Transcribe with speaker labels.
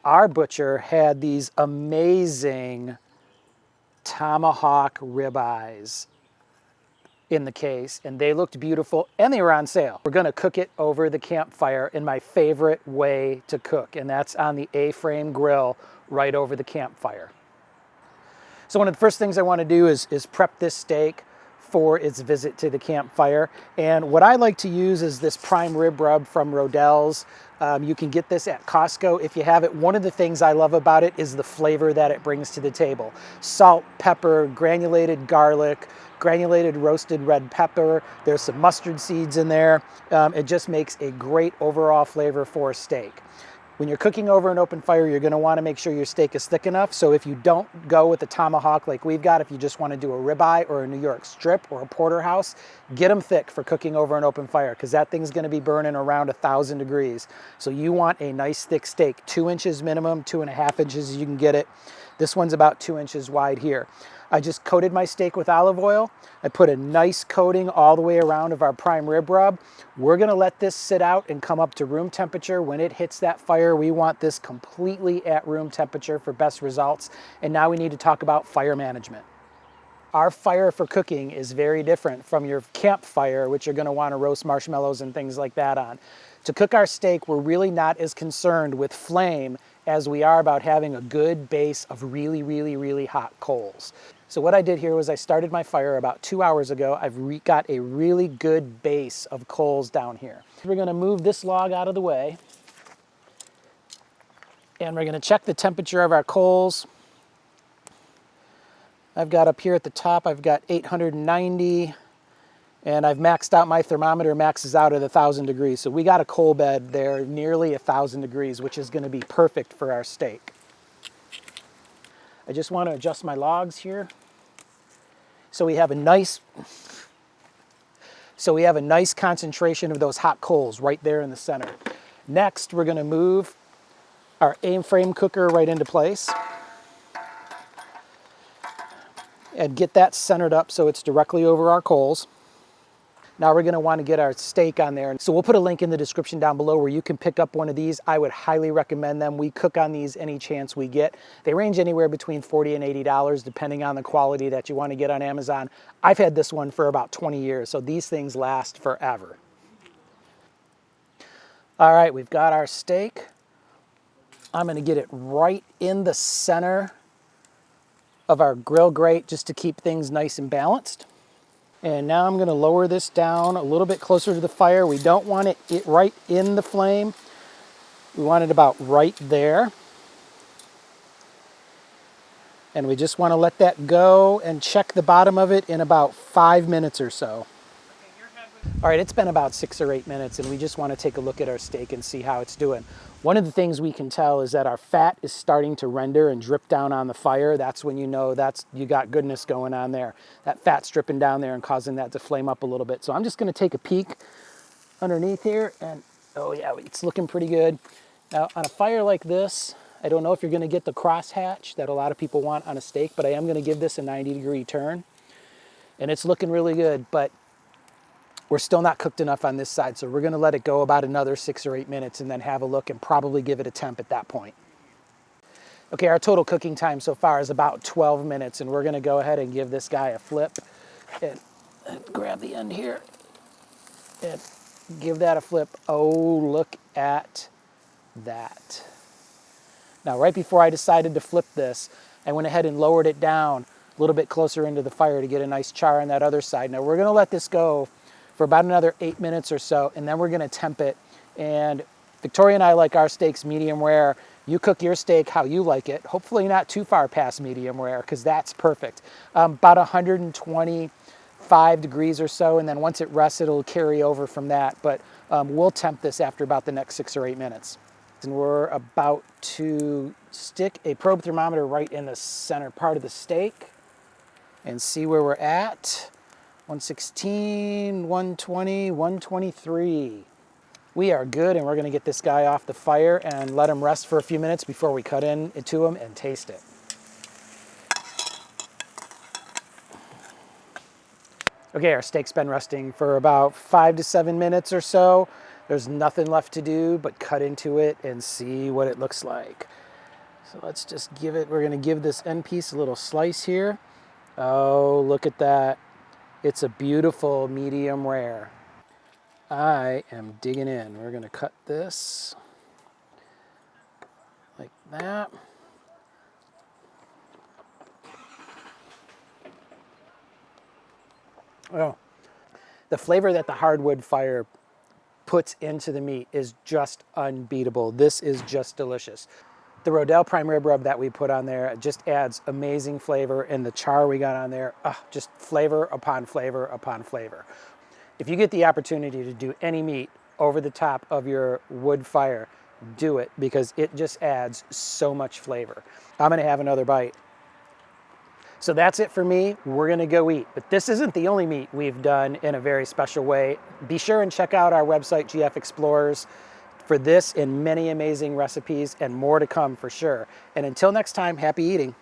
Speaker 1: our butcher had these amazing tomahawk ribeyes in the case, and they looked beautiful and they were on sale. We're gonna cook it over the campfire in my favorite way to cook, and that's on the A-frame grill right over the campfire. So one of the first things I wanna do is prep this steak for its visit to the campfire. And what I like to use is this prime rib rub from Rodell's. You can get this at Costco if you have it. One of the things I love about it is the flavor that it brings to the table. Salt, pepper, granulated garlic, granulated roasted red pepper. There's some mustard seeds in there. It just makes a great overall flavor for a steak. When you're cooking over an open fire, you're gonna wanna make sure your steak is thick enough. So if you don't go with a tomahawk like we've got, if you just wanna do a ribeye or a New York strip or a porterhouse, get them thick for cooking over an open fire, because that thing's gonna be burning around 1,000 degrees. So you want a nice thick steak, 2 inches minimum, 2.5 inches you can get it. This one's about 2 inches wide here. I just coated my steak with olive oil. I put a nice coating all the way around of our prime rib rub. We're gonna let this sit out and come up to room temperature. When it hits that fire, we want this completely at room temperature for best results. And now we need to talk about fire management. Our fire for cooking is very different from your campfire, which you're gonna wanna roast marshmallows and things like that on. To cook our steak, we're really not as concerned with flame as we are about having a good base of really, really, really hot coals. So what I did here was I started my fire about 2 hours ago. I've got a really good base of coals down here. We're gonna move this log out of the way, and we're gonna check the temperature of our coals. I've got up here at the top, I've got 890, and I've maxed out my thermometer, maxes out at 1,000 degrees. So we got a coal bed there, nearly 1,000 degrees, which is gonna be perfect for our steak. I just wanna adjust my logs here. So we have a nice concentration of those hot coals right there in the center. Next, we're gonna move our A-frame cooker right into place and get that centered up so it's directly over our coals. Now we're gonna wanna get our steak on there. So we'll put a link in the description down below where you can pick up one of these. I would highly recommend them. We cook on these any chance we get. They range anywhere between $40 and $80 depending on the quality that you wanna get on Amazon. I've had this one for about 20 years, so these things last forever. All right, we've got our steak. I'm gonna get it right in the center of our grill grate just to keep things nice and balanced. And now I'm gonna lower this down a little bit closer to the fire. We don't want it right in the flame. We want it about right there. And we just wanna let that go and check the bottom of it in about 5 minutes or so. All right, it's been about 6 or 8 minutes, and we just wanna take a look at our steak and see how it's doing. One of the things we can tell is that our fat is starting to render and drip down on the fire. That's when you know you got goodness going on there. That fat's dripping down there and causing that to flame up a little bit. So I'm just gonna take a peek underneath here, and oh yeah, it's looking pretty good. Now on a fire like this, I don't know if you're gonna get the crosshatch that a lot of people want on a steak, but I am gonna give this a 90-degree turn. And it's looking really good, but we're still not cooked enough on this side, so we're gonna let it go about another 6 or 8 minutes and then have a look and probably give it a temp at that point. Okay, our total cooking time so far is about 12 minutes, and we're gonna go ahead and give this guy a flip and grab the end here and give that a flip. Oh, look at that. Now, right before I decided to flip this, I went ahead and lowered it down a little bit closer into the fire to get a nice char on that other side. Now, we're gonna let this go for about another 8 minutes or so, and then we're gonna temp it. And Victoria and I like our steaks medium rare. You cook your steak how you like it, hopefully not too far past medium rare, because that's perfect. About 125 degrees or so, and then once it rests, it'll carry over from that. But we'll temp this after about the next 6 or 8 minutes. And we're about to stick a probe thermometer right in the center part of the steak and see where we're at. 116, 120, 123. We are good, and we're gonna get this guy off the fire and let him rest for a few minutes before we cut into him and taste it. Okay, our steak's been resting for about 5 to 7 minutes or so. There's nothing left to do but cut into it and see what it looks like. So let's just give it, we're gonna give this end piece a little slice here. Oh, look at that. It's a beautiful medium rare. I am digging in. We're gonna cut this like that. Oh, the flavor that the hardwood fire puts into the meat is just unbeatable. This is just delicious. The Rodell prime rib rub that we put on there just adds amazing flavor, and the char we got on there, just flavor upon flavor upon flavor. If you get the opportunity to do any meat over the top of your wood fire, do it, because it just adds so much flavor. I'm gonna have another bite. So that's it for me. We're gonna go eat. But this isn't the only meat we've done in a very special way. Be sure and check out our website, GF Explorers, for this and many amazing recipes and more to come for sure. And until next time, happy eating.